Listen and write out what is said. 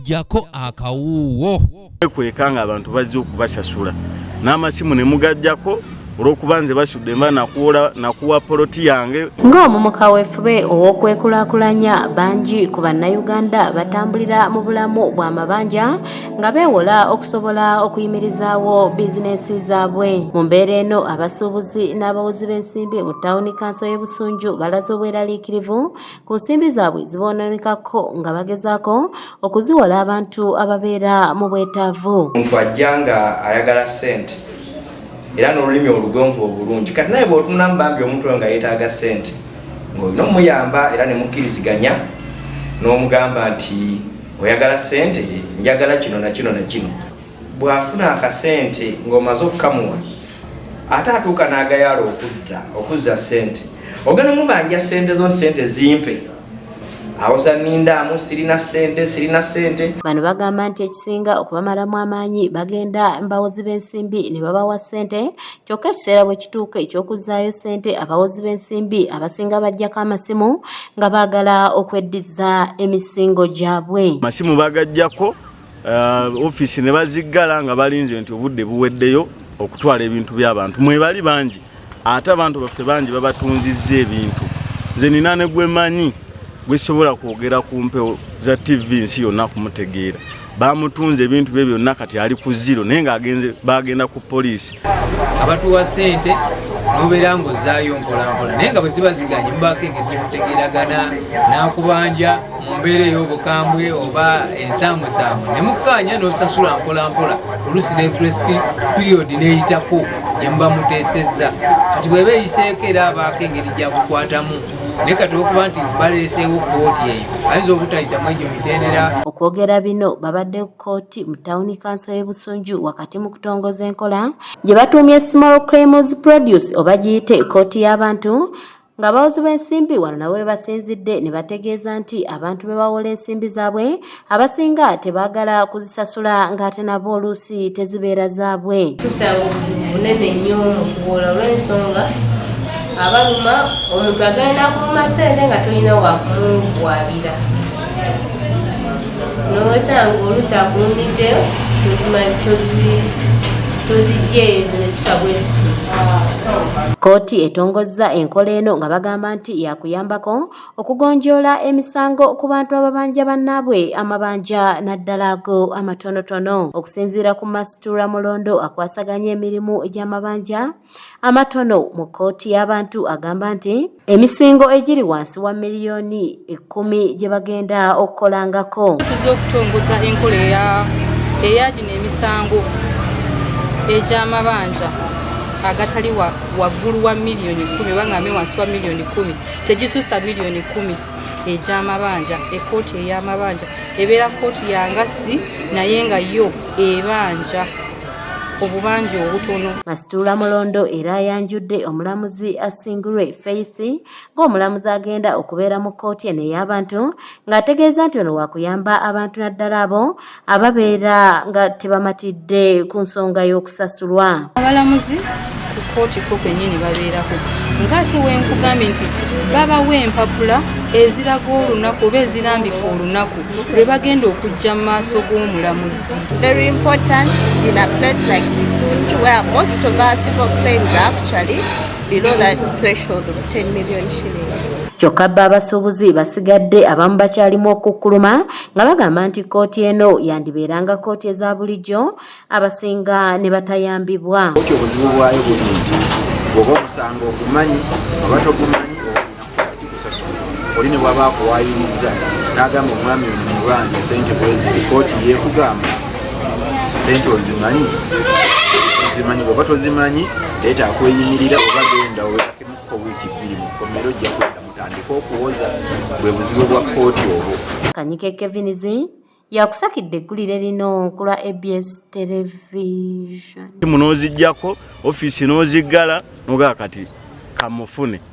jako akawuwo kwekanga abantu bazze okubasasula n'amasimu ne mugajjako olw'okubanze basudde mba nakuwa poloti yange. Ng'omumuka weefube ow'okwekulaakulanya bangi ku bannayuganda batambulira mu bulamu bw'amabanja nga beewola okusobola okuyimirizaawo bizinensi zaabwe. Mu mbeera eno abasuubuzi n'abawozi b'ensimbi mu ttawuni kanso y'e Busunju balaze obweraliikirivu ku nsimbi zaabwe ziboononekako nga bagezaako okuziwola abantu ababeera mu bwetaavu. Omuntu ajja nga ayagala ssente era n'olulimi olugonvu obulungi kati naye bw'otunulamu bambi omuntu nga yeetaaga ssente ng'olina omuyamba era ne mukkiriziganya n'omugamba nti oyagala ssente njagala kino na kino na kino. Bw'afuna akasente ng'omaze okukamuwa ate atuuka n'agayaala okuzza ssente ogenda mubanja ssente zo ssente zimpe awoza nindaamu sirina ssente. Bano bagamba nti ekisinga okubamalamu amaanyi bagenda bawozi b'ensimbi ne babawa ssente kyokka ekiseera bwe kituuka eky'okuzzaayo ssente abawozi b'ensimbi abasinga bajjako amasimu nga baagala okweddiza emisingo gyabwe. Amasimu bagajjako ofiisi ne baziggala nga balinze nti obudde buweddeyo okutwala ebintu by'abantu. Mwebali bangi ate abantu baffe bangi babatunzizza ebintu. Nze nina ne gwe manyi gwesobola kwogera ku mpewo za TV nsi yonna kumutegeera. Bamutunze ebintu bye byonna kati ali ku zero naye nga bagenda ku poliisi. Abatuwa ssente n'obeera ng'ozzaayo mpolampola naye nga bwe ziba ziganye mubaako engeri gye mutegeeragana n'akubanja mu mbeera ey'obukambwe oba ensaamusaamu ne mukkaanya n'osasula mpolampola oluusi ne grace period n'eyitako gye muba muteesezza. Kati bw'eba eyiseeko era abaako engeri gya kukwatamu naye kati okuba nti baleeseewo kooti eyo ayinza obutayitamu egyo mitendera. Okwogera bino babadde ku kooti mu ttawuni kanso y'e Busunju wakati mu kutongoza enkola gye batuumye small claims produce oba giyite kooti y'abantu nga abawozi b'ensimbi wano nabo basinzidde ne bategeeza nti abantu be bawola ensimbi zaabwe abasinga tebaagala kuzisasula ng'ate nabo oluusi tezibeera zaabwe. Tusanga obuzibu bunene nnyo mu kuwola olw'ensonga abaluma omuntu agenda kuluma ssente nga tolina wakumubwabira n'osanga oluusi akulumiddeyo tozijjeeyo ezo ne zifa bwe zityo. Kooti etongozza enkola eno nga bagamba nti yakuyambako okugonjoola emisango ku bantu ababanja bannaabwe amabanja naddala ago amatonotono. Okusinziira ku Mastura Mulondo akwasaganya emirimu egy'amabanja amatono mu kooti y'abantu agamba nti emisingo egiri wansi wa miliyoni 10 gye bagenda okukolangako. Tuze okutongoza enkola eyagino emisango egy'amabanja agatali waggulu wa miliyoni 10 bangambe wansi wa miliyoni 10 tegisusa miliyoni 10 egy'amabanja. Ekooti ey'amabanja ebeera kooti yangasi naye nga yo ebanja obubanja obutono. Masitula Mulondo era ayanjudde omulamuzi asingirwe Faith ng'omulamuzi agenda okubeera mu kooti eno ey'abantu ng'ategeeza nti ono wakuyamba abantu naddala abo ababeera nga tebamatidde ku nsonga y'okusasulwa. Abalamuzi ku kooti ko kwennyini babeerako ng'ate wenkugambye nti babawa empapula eziraga olunaku oba ezirambika olunaku lwe bagenda okujja mu maaso g'omulamuzi. It's very important in a place like Busunju where most of our civil claims are actually below that threshold of 10 million shillings. Kyokka abasuubuzi basigadde abamu bakyalimu okukkuluma nga bagamba nti kooti eno yandibeeranga kooti eza bulijjo abasinga ne batayambibwa. Obuzibu bwayo buli nti bw'oba omusanga ogumanyi oba togumanyi oli ne bw'aba akuwaayiriza n'agamba omwami ono mulwanya ssente bwezi kooti yeekugamba ssente ozimanyi sizimanyi bw'oba tozimanyi leeta akweyimirira oba genda oweerakemuko wiiki 2 mu kkomero ojja kwenda mutandika okuwoza bwe buzibu bwa kooti obwo. Kanyike Kevinizi yakusakidde eggulire lino ku lwa ABS Television. Munoozijjako ofiisi n'oziggala n'ogaa kati kamufune.